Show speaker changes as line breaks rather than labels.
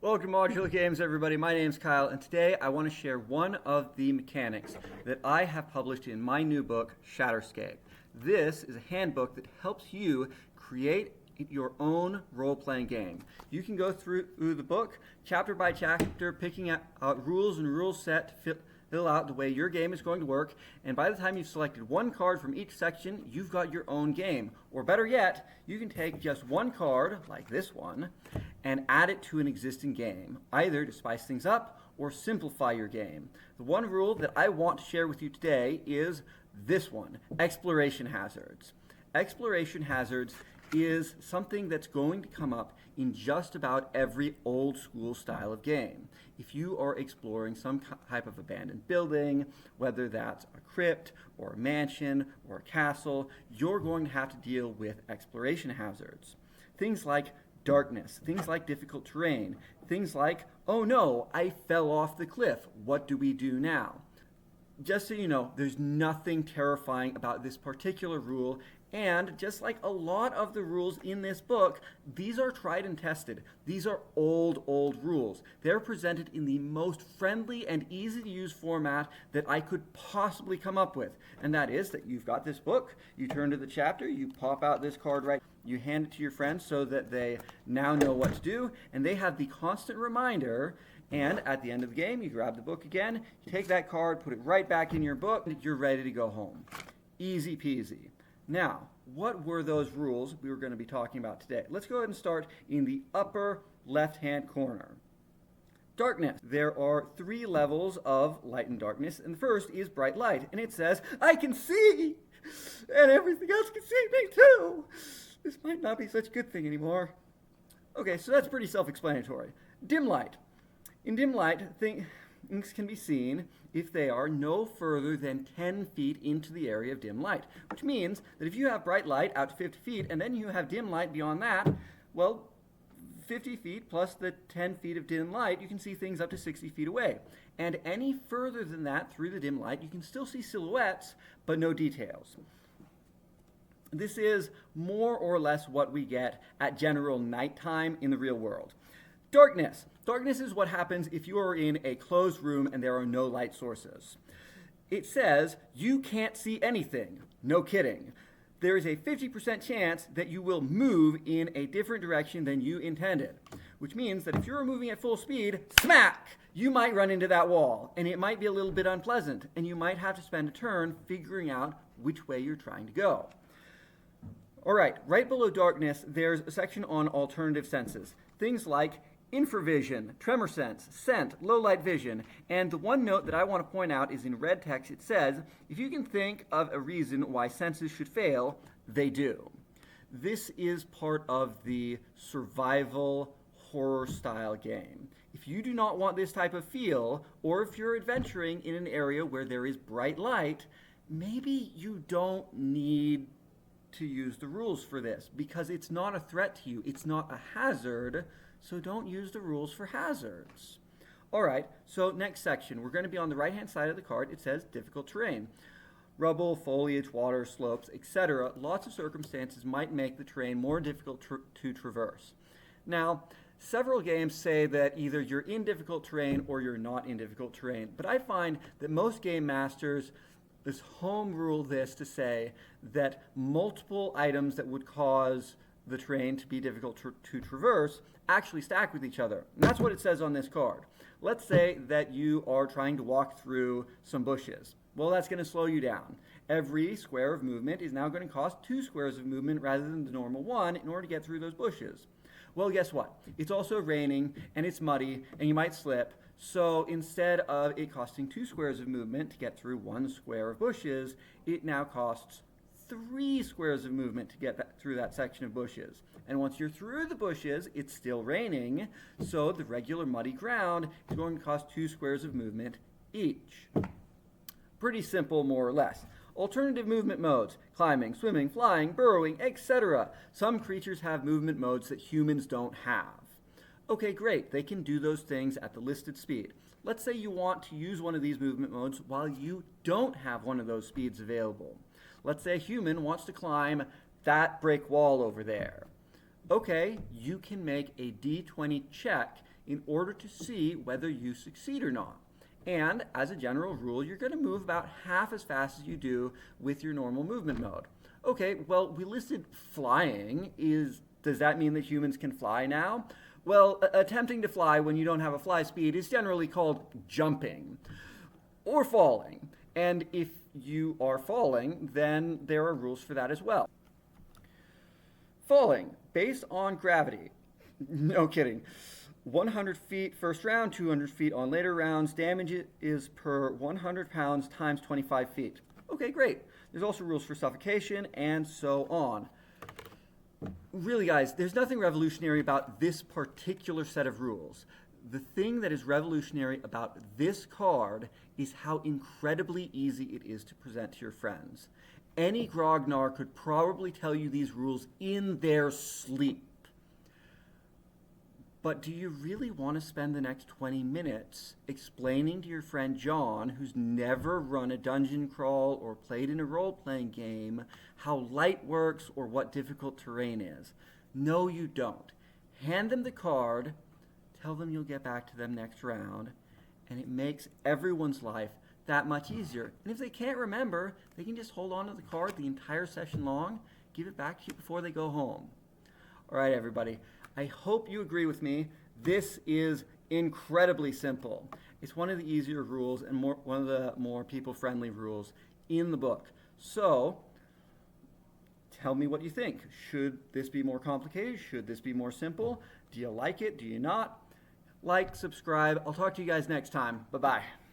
Welcome to Modular Games, everybody. My name's Kyle, and today I want to share one of the mechanics that I have published in my new book, Shatterscape. This is a handbook that helps you create your own role-playing game. You can go through the book, chapter by chapter, picking out rules and rule set to fill out the way your game is going to work, and by the time you've selected one card from each section, you've got your own game. Or better yet, you can take just one card, like this one, and add it to an existing game, either to spice things up or simplify your game. The one rule that I want to share with you today is this one, exploration hazards. Exploration hazards is something that's going to come up in just about every old school style of game. If you are exploring some type of abandoned building, whether that's a crypt or a mansion or a castle, you're going to have to deal with exploration hazards. Things like darkness, things like difficult terrain, things like, oh no, I fell off the cliff, what do we do now? Just so you know, there's nothing terrifying about this particular rule, and just like a lot of the rules in this book, these are tried and tested. These are old rules. They're presented in the most friendly and easy to use format that I could possibly come up with. And that is that you've got this book, you turn to the chapter, you pop out this card right, you hand it to your friends so that they now know what to do, and they have the constant reminder. And at the end of the game, you grab the book again, you take that card, put it right back in your book, and you're ready to go home. Easy peasy. Now, what were those rules we were going to be talking about today? Let's go ahead and start in the upper left-hand corner. Darkness. There are 3 levels of light and darkness, and the first is bright light, and it says, I can see, and everything else can see me too. This might not be such a good thing anymore. Okay, so that's pretty self-explanatory. Dim light. In dim light, things can be seen if they are no further than 10 feet into the area of dim light, which means that if you have bright light out to 50 feet and then you have dim light beyond that, well, 50 feet plus the 10 feet of dim light, you can see things up to 60 feet away. And any further than that through the dim light, you can still see silhouettes, but no details. This is more or less what we get at general nighttime in the real world. Darkness. Darkness is what happens if you are in a closed room and there are no light sources. It says you can't see anything. No kidding. There is a 50% chance that you will move in a different direction than you intended, which means that if you're moving at full speed, smack, you might run into that wall, and it might be a little bit unpleasant, and you might have to spend a turn figuring out which way you're trying to go. All right below darkness, there's a section on alternative senses. Things like infravision, tremor sense, scent, low light vision, and the one note that I want to point out is in red text. It says, if you can think of a reason why senses should fail, they do. This is part of the survival horror style game. If you do not want this type of feel, or if you're adventuring in an area where there is bright light, maybe you don't need to use the rules for this, because it's not a threat to you, it's not a hazard, so don't use the rules for hazards. All right, so next section, we're going to be on the right-hand side of the card. It says difficult terrain. Rubble, foliage, water, slopes, etc. Lots of circumstances might make the terrain more difficult to traverse. Now, several games say that either you're in difficult terrain or you're not in difficult terrain, but I find that most game masters home rule this to say that multiple items that would cause the terrain to be difficult to traverse actually stack with each other. And that's what it says on this card. Let's say that you are trying to walk through some bushes. Well, that's going to slow you down. Every square of movement is now going to cost 2 squares of movement rather than the normal 1 in order to get through those bushes. Well, guess what? It's also raining and it's muddy and you might slip. So instead of it costing 2 squares of movement to get through 1 square of bushes, it now costs 3 squares of movement to get through that section of bushes. And once you're through the bushes, it's still raining, so the regular muddy ground is going to cost 2 squares of movement each. Pretty simple, more or less. Alternative movement modes: climbing, swimming, flying, burrowing, etc. Some creatures have movement modes that humans don't have. Okay, great, they can do those things at the listed speed. Let's say you want to use one of these movement modes while you don't have one of those speeds available. Let's say a human wants to climb that brick wall over there. Okay, you can make a D20 check in order to see whether you succeed or not. And as a general rule, you're going to move about half as fast as you do with your normal movement mode. Okay, well, we listed flying. Does that mean that humans can fly now? Well, attempting to fly when you don't have a fly speed is generally called jumping or falling. And if you are falling, then there are rules for that as well. Falling, based on gravity. No kidding. 100 feet first round, 200 feet on later rounds. Damage is per 100 pounds times 25 feet. Okay, great. There's also rules for suffocation and so on. Really, guys, there's nothing revolutionary about this particular set of rules. The thing that is revolutionary about this card is how incredibly easy it is to present to your friends. Any grognard could probably tell you these rules in their sleep. But do you really want to spend the next 20 minutes explaining to your friend John, who's never run a dungeon crawl or played in a role-playing game, how light works or what difficult terrain is? No, you don't. Hand them the card, tell them you'll get back to them next round, and it makes everyone's life that much easier. And if they can't remember, they can just hold on to the card the entire session long, give it back to you before they go home. All right, everybody. I hope you agree with me. This is incredibly simple. It's one of the easier rules and one of the more people-friendly rules in the book. So, tell me what you think. Should this be more complicated? Should this be more simple? Do you like it? Do you not? Like, subscribe. I'll talk to you guys next time. Bye-bye.